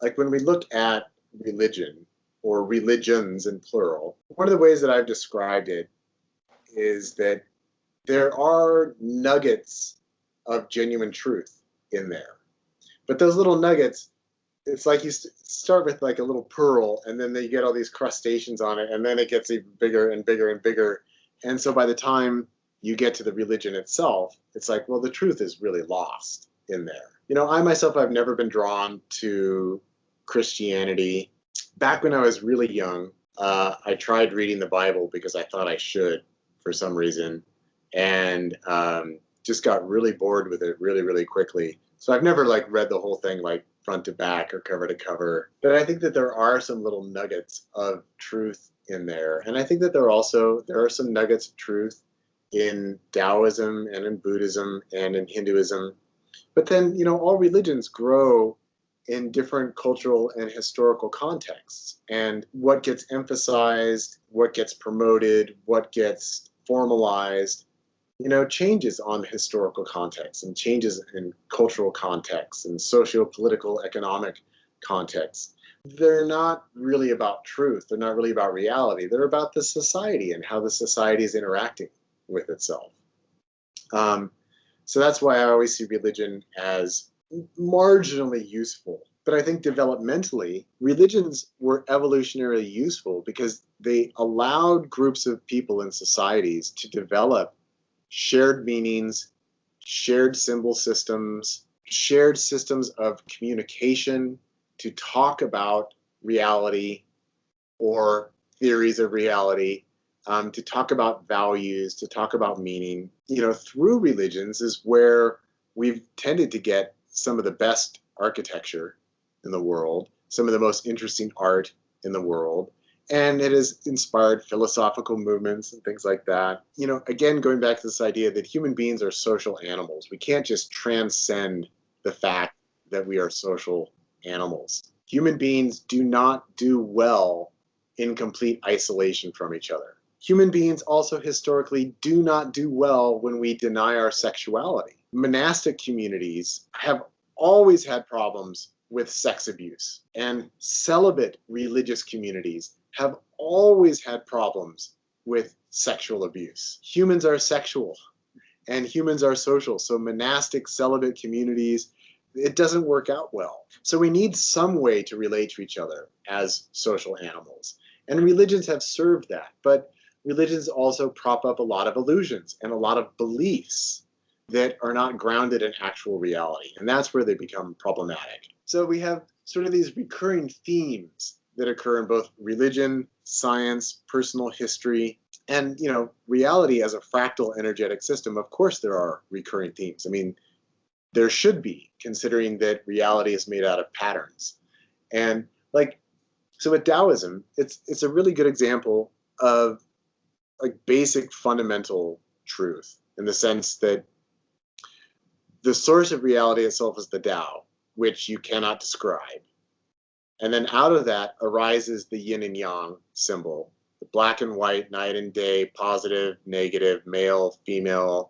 like when we look at religion or religions in plural, one of the ways that I've described it is that there are nuggets of genuine truth in there. But those little nuggets, it's like you start with like a little pearl, and then you get all these crustaceans on it, and then it gets even bigger and bigger and bigger. And so by the time you get to the religion itself, it's like, well, the truth is really lost in there. You know, I myself, I've never been drawn to Christianity. Back when I was really young, I tried reading the Bible because I thought I should for some reason, and just got really bored with it really, really quickly. So I've never like read the whole thing like front to back or cover to cover. But I think that there are some little nuggets of truth in there. And I think that there are some nuggets of truth in Taoism and in Buddhism and in Hinduism. But then, you know, all religions grow in different cultural and historical contexts. And what gets emphasized, what gets promoted, what gets formalized, you know, changes on historical context and changes in cultural context and socio-political, economic context. They're not really about truth. They're not really about reality. They're about the society and how the society is interacting with itself. So that's why I always see religion as marginally useful. But I think developmentally, religions were evolutionarily useful because they allowed groups of people in societies to develop shared meanings, shared symbol systems, shared systems of communication to talk about reality or theories of reality, to talk about values, to talk about meaning. You know, through religions is where we've tended to get some of the best architecture in the world, some of the most interesting art in the world, and it has inspired philosophical movements and things like that. You know, again, going back to this idea that human beings are social animals. We can't just transcend the fact that we are social animals. Human beings do not do well in complete isolation from each other. Human beings also historically do not do well when we deny our sexuality. Monastic communities have always had problems with sex abuse, and celibate religious communities have always had problems with sexual abuse. Humans are sexual and humans are social. So monastic celibate communities, it doesn't work out well. So we need some way to relate to each other as social animals. And religions have served that. But religions also prop up a lot of illusions and a lot of beliefs that are not grounded in actual reality. And that's where they become problematic. So we have sort of these recurring themes that occur in both religion, science, personal history, and, you know, reality as a fractal energetic system. Of course there are recurring themes. I mean, there should be, considering that reality is made out of patterns. And like, so with Taoism, it's a really good example of like basic fundamental truth, in the sense that the source of reality itself is the Tao, which you cannot describe. And then out of that arises the yin and yang symbol, the black and white, night and day, positive, negative, male, female,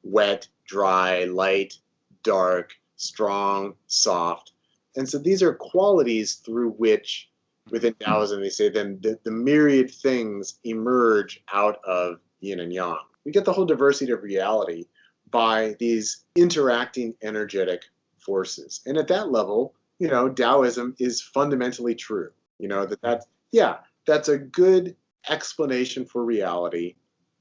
wet, dry, light, dark, strong, soft. And so these are qualities through which, within Taoism, they say then the myriad things emerge out of yin and yang. We get the whole diversity of reality by these interacting energetic forces. And at that level, you know, Taoism is fundamentally true. You know, that's a good explanation for reality.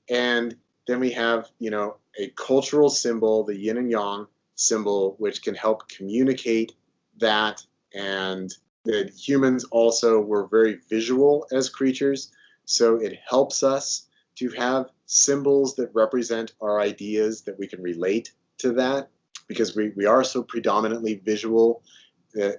And then we have, you know, a cultural symbol, the yin and yang symbol, which can help communicate that. And that humans also were very visual as creatures. So it helps us to have symbols that represent our ideas, that we can relate to that, because we are so predominantly visual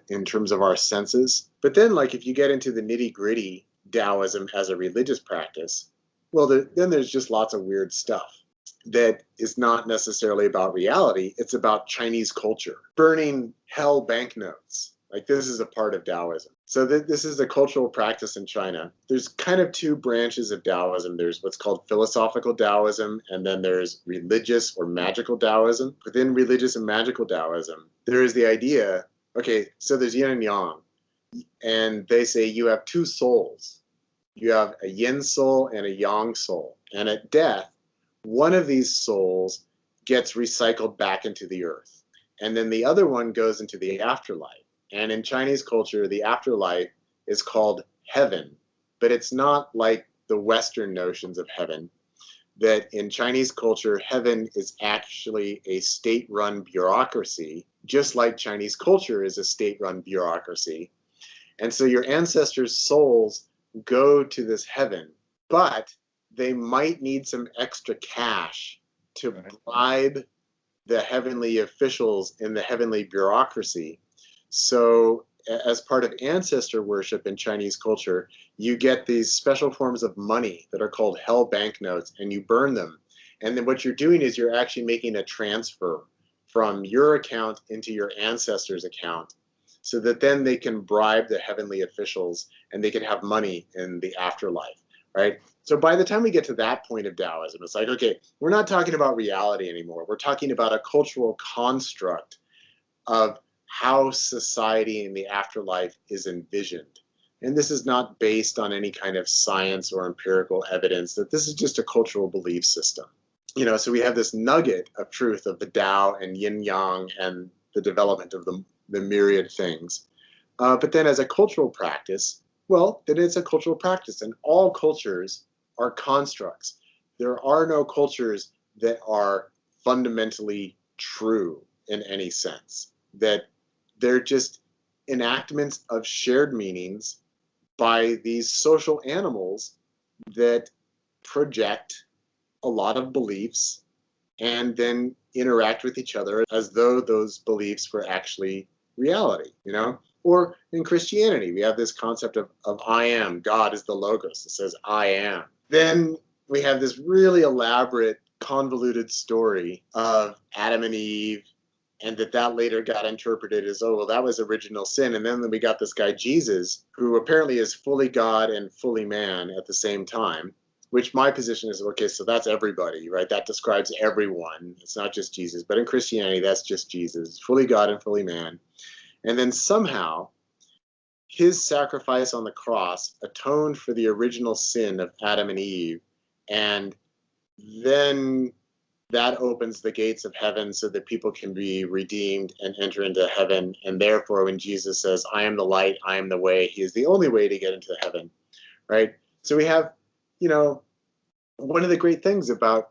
in terms of our senses. But then, like, if you get into the nitty-gritty Taoism as a religious practice, well, then there's just lots of weird stuff that is not necessarily about reality. It's about Chinese culture. Burning hell banknotes. Like, this is a part of Taoism. So this is a cultural practice in China. There's kind of two branches of Taoism. There's what's called philosophical Taoism, and then there's religious or magical Taoism. Within religious and magical Taoism, there is the idea, okay, so there's yin and yang. and they say you have two souls. You have a yin soul and a yang soul. And at death, one of these souls gets recycled back into the earth. And then the other one goes into the afterlife. And in Chinese culture, the afterlife is called heaven. But it's not like the Western notions of heaven, that in Chinese culture, heaven is actually a state-run bureaucracy, just like Chinese culture is a state-run bureaucracy. And so your ancestors' souls go to this heaven, but they might need some extra cash to bribe the heavenly officials in the heavenly bureaucracy. So as part of ancestor worship in Chinese culture, you get these special forms of money that are called hell banknotes, and you burn them. And then what you're doing is you're actually making a transfer from your account into your ancestors' account, so that then they can bribe the heavenly officials and they can have money in the afterlife, right? So by the time we get to that point of Taoism, it's like, okay, we're not talking about reality anymore. We're talking about a cultural construct of how society in the afterlife is envisioned. And this is not based on any kind of science or empirical evidence, that this is just a cultural belief system. So we have this nugget of truth of the Tao and yin yang and the development of the myriad things. But then as a cultural practice, well, then it's a cultural practice, and all cultures are constructs. There are no cultures that are fundamentally true in any sense, that they're just enactments of shared meanings by these social animals that project a lot of beliefs and then interact with each other as though those beliefs were actually reality, Or in Christianity, we have this concept of I am. God is the logos. It says I am. Then we have this really elaborate, convoluted story of Adam and Eve, and that later got interpreted as, oh, well, that was original sin. And then we got this guy, Jesus, who apparently is fully God and fully man at the same time, which my position is, okay, so that's everybody, right? That describes everyone. It's not just Jesus. But in Christianity, that's just Jesus, fully God and fully man. And then somehow his sacrifice on the cross atoned for the original sin of Adam and Eve. And then that opens the gates of heaven so that people can be redeemed and enter into heaven. And therefore, when Jesus says, I am the light, I am the way, he is the only way to get into heaven, right? So we have, one of the great things about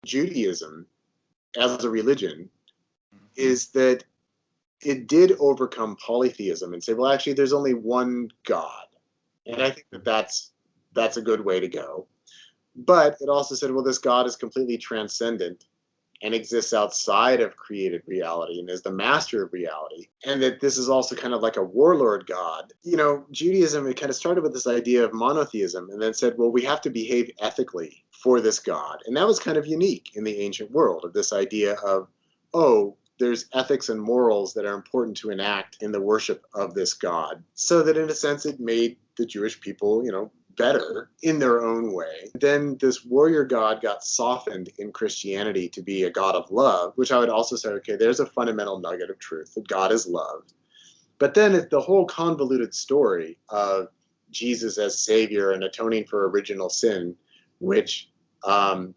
Judaism as a religion is that it did overcome polytheism and say, well, actually, there's only one God. And I think that that's a good way to go. But it also said, well, this God is completely transcendent and exists outside of created reality and is the master of reality. And that this is also kind of like a warlord God. Judaism, it kind of started with this idea of monotheism and then said, well, we have to behave ethically for this God. And that was kind of unique in the ancient world, of this idea of, oh, there's ethics and morals that are important to enact in the worship of this God. So that in a sense, it made the Jewish people, better in their own way. Then this warrior God got softened in Christianity to be a God of love, which I would also say, okay, there's a fundamental nugget of truth, that God is love. But then it's the whole convoluted story of Jesus as Savior and atoning for original sin, which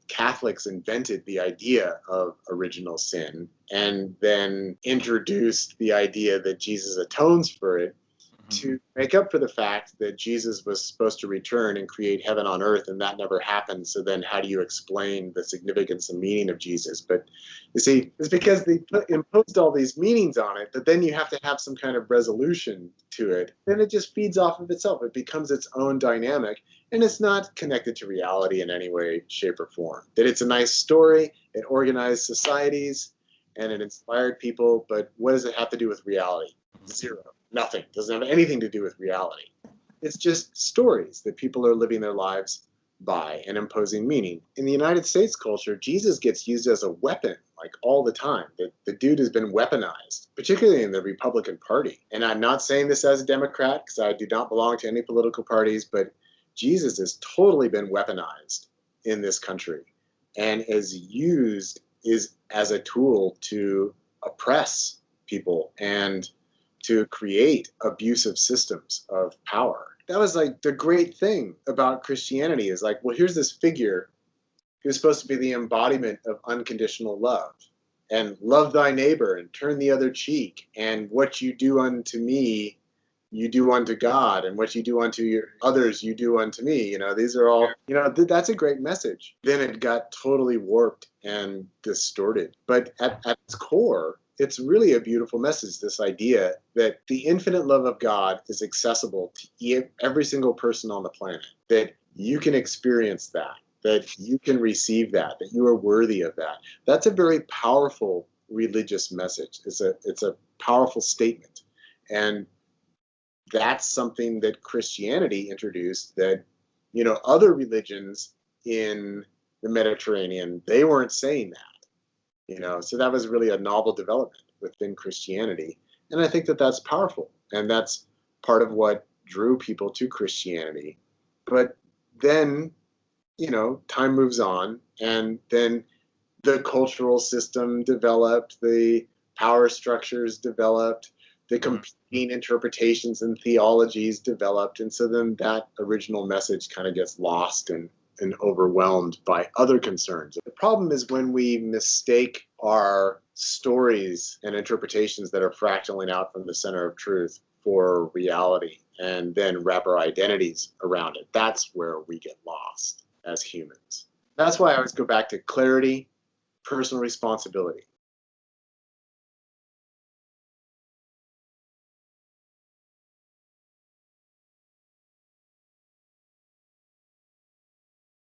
Catholics invented the idea of original sin and then introduced the idea that Jesus atones for it to make up for the fact that Jesus was supposed to return and create heaven on earth, and that never happened. So then how do you explain the significance and meaning of Jesus? But you see, it's because they imposed all these meanings on it that then you have to have some kind of resolution to it. Then it just feeds off of itself. It becomes its own dynamic, and it's not connected to reality in any way, shape, or form. That it's a nice story, it organized societies, and it inspired people, but what does it have to do with reality? Zero. Nothing. Doesn't have anything to do with reality. It's just stories that people are living their lives by and imposing meaning. In the United States culture, Jesus gets used as a weapon, like all the time. The dude has been weaponized, particularly in the Republican Party. And I'm not saying this as a Democrat, because I do not belong to any political parties, but Jesus has totally been weaponized in this country and is used as a tool to oppress people and to create abusive systems of power. That was like the great thing about Christianity is like, well, here's this figure who's supposed to be the embodiment of unconditional love. And love thy neighbor and turn the other cheek. And what you do unto me, you do unto God. And what you do unto your others, you do unto me. You know, these are all, you know, that's a great message. Then it got totally warped and distorted. But at its core, it's really a beautiful message, this idea that the infinite love of God is accessible to every single person on the planet, that you can experience that you can receive that you are worthy of that. That's a very powerful religious message. It's a powerful statement. And that's something that Christianity introduced that, you know, other religions in the Mediterranean, they weren't saying that. You know, so that was really a novel development within Christianity. And I think that that's powerful. And that's part of what drew people to Christianity. But then, you know, time moves on, and then the cultural system developed, the power structures developed, the competing interpretations and theologies developed. And so then that original message kind of gets lost and overwhelmed by other concerns. The problem is when we mistake our stories and interpretations that are fractaling out from the center of truth for reality and then wrap our identities around it. That's where we get lost as humans. That's why I always go back to clarity, personal responsibility.